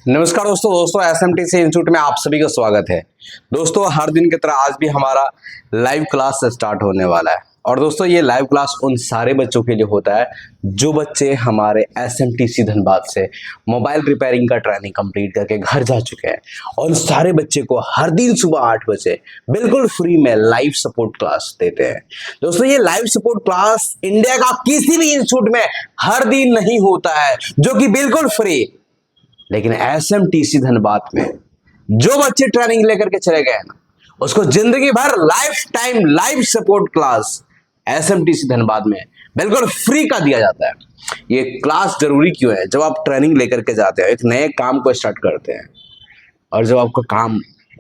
नमस्कार दोस्तों एसएमटीसी इंस्टीट्यूट में आप सभी का स्वागत है। दोस्तों हर दिन की तरह आज भी हमारा लाइव क्लास स्टार्ट होने वाला है और दोस्तों ये लाइव क्लास उन सारे बच्चों के लिए होता है जो बच्चे हमारे एसएमटीसी धनबाद से मोबाइल रिपेयरिंग का ट्रेनिंग कंप्लीट करके घर जा चुके हैं और उन सारे बच्चे को हर दिन सुबह 8 बजे बिल्कुल फ्री में लाइव सपोर्ट क्लास देते हैं। दोस्तों ये लाइव सपोर्ट क्लास इंडिया का किसी भी इंस्टीट्यूट में हर दिन नहीं होता है, जो कि बिल्कुल फ्री, लेकिन एसएमटीसी धनबाद में जो बच्चे ट्रेनिंग लेकर के चले गए ना उसको जिंदगी भर life time live support class SMTC Dhanbad में बिल्कुल फ्री का दिया जाता है। ये क्लास जरूरी क्यों है? जब आप ट्रेनिंग लेकर के जाते हैं, एक नए काम को स्टार्ट करते हैं और जब आपका काम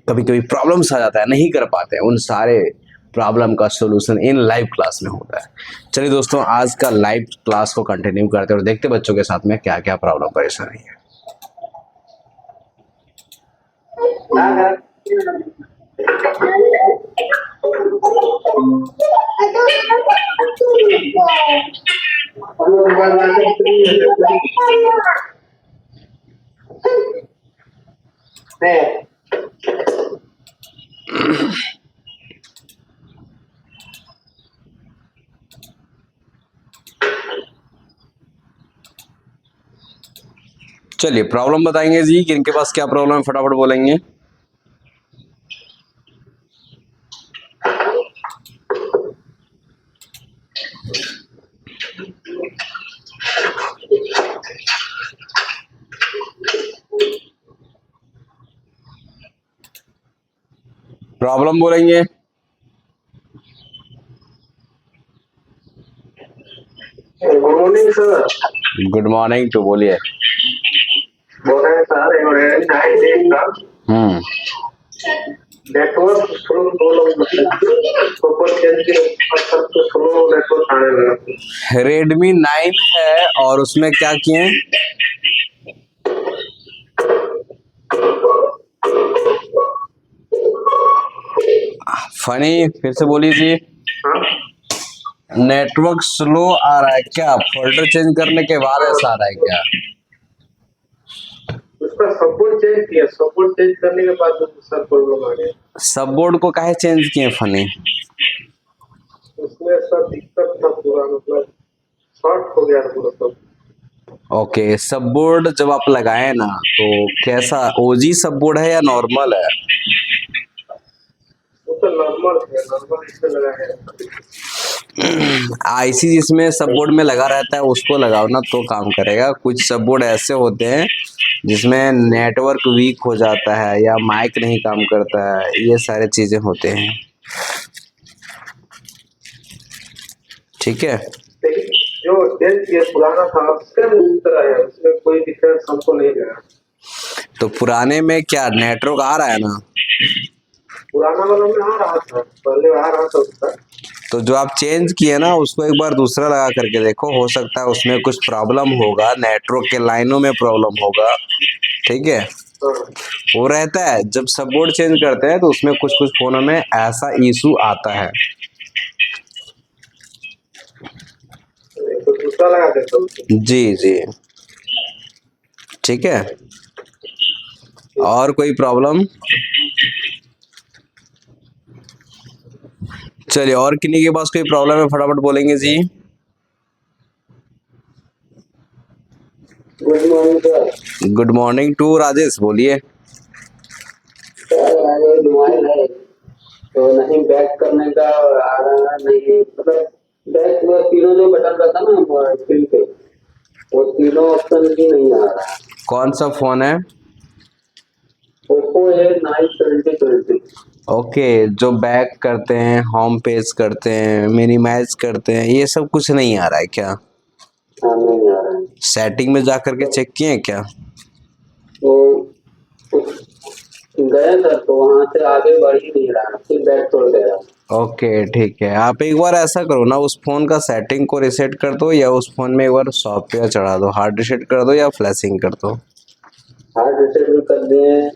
कभी कभी प्रॉब्लम्स आ जाता है, नहीं कर पाते हैं, उन सारे प्रॉब्लम का सॉल्यूशन इन लाइव क्लास में होता है। चलिए दोस्तों आज का लाइव क्लास को कंटिन्यू करते हैं और देखते बच्चों के साथ में क्या क्या प्रॉब्लम परेशानी है। चलिए प्रॉब्लम बताएंगे जी, कि इनके पास क्या प्रॉब्लम है फटाफट बोलेंगे। प्रॉब्लम बोलेंगे। Good morning sir. Good morning to बोलिए। बोल रहे हैं सर, नाइट डे का नेटवर्क स्लो नेटवर्क आने लगा। रेडमी 9 है और उसमें क्या किए? फनी फिर से बोलिए जी। हाँ? नेटवर्क स्लो आ रहा है क्या? फोल्डर चेंज करने के बाद ऐसा आ रहा है क्या? उसका सपोर्ट चेंज किया, सपोर्ट चेंज करने के बाद सर प्रॉब्लम आ गया। सब बोर्ड को काहे चेंज किए फनी? उसमें सर दिक्कत था पूरा, मतलब शॉर्ट हो गया पूरा सब। ओके, सब बोर्ड जब आप लगाए ना तो कैसा ओजी सब बोर्ड है या नॉर्मल है? वो तो नॉर्मल है, नॉर्मल इसमें लगा है। आईसी जिसमें सब बोर्ड में लगा रहता है उसको लगाओ ना तो काम करेगा। कुछ सब बोर्ड ऐसे होते हैं जिसमें नेटवर्क वीक हो जाता है या माइक नहीं काम करता है, ये सारे चीजें होते हैं। ठीक है, लेकिन जो चेंज किया पुराना था सेम उस तरह है, उसमें कोई डिफरेंस हमको नहीं लगा। तो पुराने में क्या नेटवर्क आ रहा है ना? पुराना वाला में आ रहा था, पहले आ रहा था उसका। तो जो आप चेंज किए ना उसको एक बार दूसरा लगा करके देखो, हो सकता है उसमें कुछ प्रॉब्लम होगा, नेटवर्क के लाइनों में प्रॉब्लम होगा। ठीक है, वो रहता है जब सब बोर्ड चेंज करते हैं तो उसमें कुछ कुछ फोनों में ऐसा इशू आता है। तो दूसरा लगा देता हूँ। जी जी ठीक है। और कोई प्रॉब्लम? चलिए और किन्हीं के पास कोई प्रॉब्लम है फटाफट बोलेंगे जी। Good morning sir. Good morning to Rajesh बोलिए। सर मोबाइल है तो नहीं बैक करने का आ रहा है, नहीं मतलब बैक वो तीनों जो बटन रहता ना स्क्रीन पे, वो तीनों ऑप्शन भी नहीं आ रहा है। कौन सा फोन है? ओप्पो है 9 2020। ओके, जो बैक करते हैं, होम पेज करते हैं, मिनिमाइज करते हैं, ये सब कुछ नहीं आ रहा है क्या? हाँ नहीं आ रहा है। सेटिंग में जा करके चेक किए हैं क्या? तो गए सर तो वहां से आगे बढ़ ही नहीं रहा, फिर बैक छोड़ दे रहा। ओके ठीक है, आप एक बार ऐसा करो ना, उस फोन का सेटिंग को रिसेट कर दो या उस फोन में एक बार सॉफ्टवेयर चढ़ा दो, हार्ड रिसेट कर दो या फ्लैशिंग कर दो। हार्ड रिसेट भी कर दिए,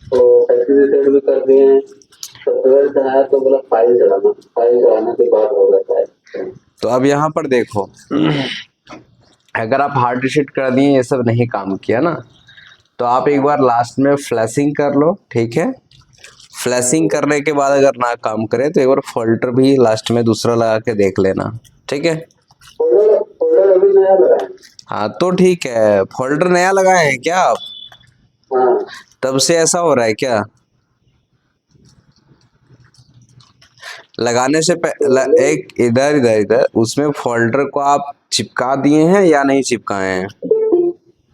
तो फैक्ट्री रिसेट भी कर दिए, सॉफ्टवेयर चढ़ाया तो बोला फाइल चढ़ाना, फाइल चढ़ाने के बाद हो जाता है। तो अब यहाँ पर देखो, अगर आप हार्ड रिसेट कर दिए ये सब नहीं काम किया ना, तो तो आप एक बार लास्ट में फ्लैशिंग कर लो, ठीक है। फ्लैशिंग करने के बाद अगर ना काम करे तो एक बार फोल्डर भी लास्ट में दूसरा लगा के देख लेना, ठीक है। फोल्डर फोल्डर अभी नया लगाए। हाँ तो ठीक है, फोल्डर नया लगाए हैं क्या आप? हाँ तब से ऐसा हो रहा है क्या? लगाने से एक इधर इधर इधर उसमें फोल्डर को आप चिपका दिए हैं या नहीं चिपकाए हैं?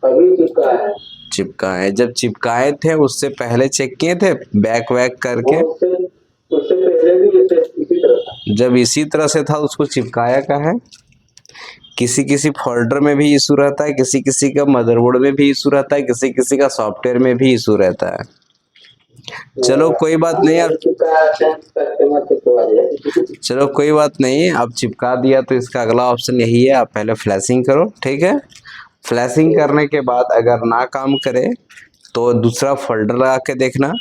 अभी चिपका है। चिपकाए, जब चिपकाए थे उससे पहले चेक किए थे बैक वैक करके? वो उससे उससे पहले भी जैसे इसी तरह था। जब इसी तरह से था उसको चिपकाया का है। किसी किसी फोल्डर में भी इशू रहता है, किसी किसी का मदरबोर्ड में भी इशू रहता है, किसी किसी का सॉफ्टवेयर में भी इशू रहता है। चलो कोई बात नहीं, अब कस्टमर से करवा दिया। चलो कोई बात नहीं, अब चिपका दिया तो इसका अगला ऑप्शन यही है, आप पहले फ्लैशिंग करो, ठीक है। फ्लैशिंग करने के बाद अगर ना काम करे तो दूसरा फोल्डर लगा के देखना।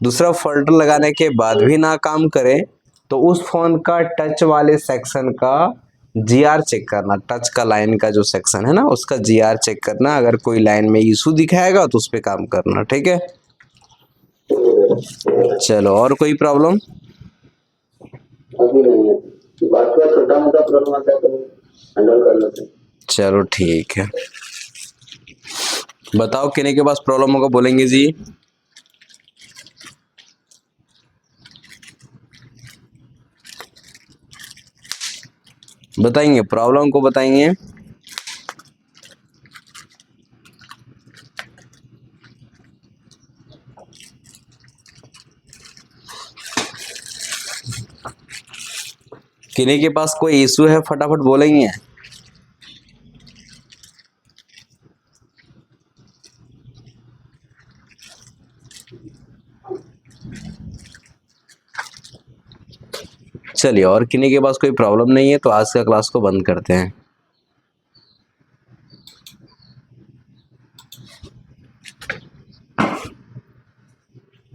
दूसरा फोल्डर लगाने के बाद भी ना काम करे तो उस फोन का टच वाले सेक्शन का जीआर चेक करना। टच का लाइन का जो सेक्शन है ना उसका जीआर चेक करना। अगर कोई लाइन में इशू दिखाएगा तो उस पर काम करना, ठीक है। चलो, और कोई प्रॉब्लम? अभी नहीं है, बाकी का छोटा मोटा प्रॉब्लम आता है तो हैंडल कर लेते हैं। चलो ठीक है, बताओ किन्हीं के पास प्रॉब्लम होगा बोलेंगे जी। बताएंगे, प्रॉब्लम को बताएंगे। किन्हीं के पास कोई इशू है फटाफट बोलेंगे। चलिए, और किन्हीं के पास कोई प्रॉब्लम नहीं है तो आज का क्लास को बंद करते हैं।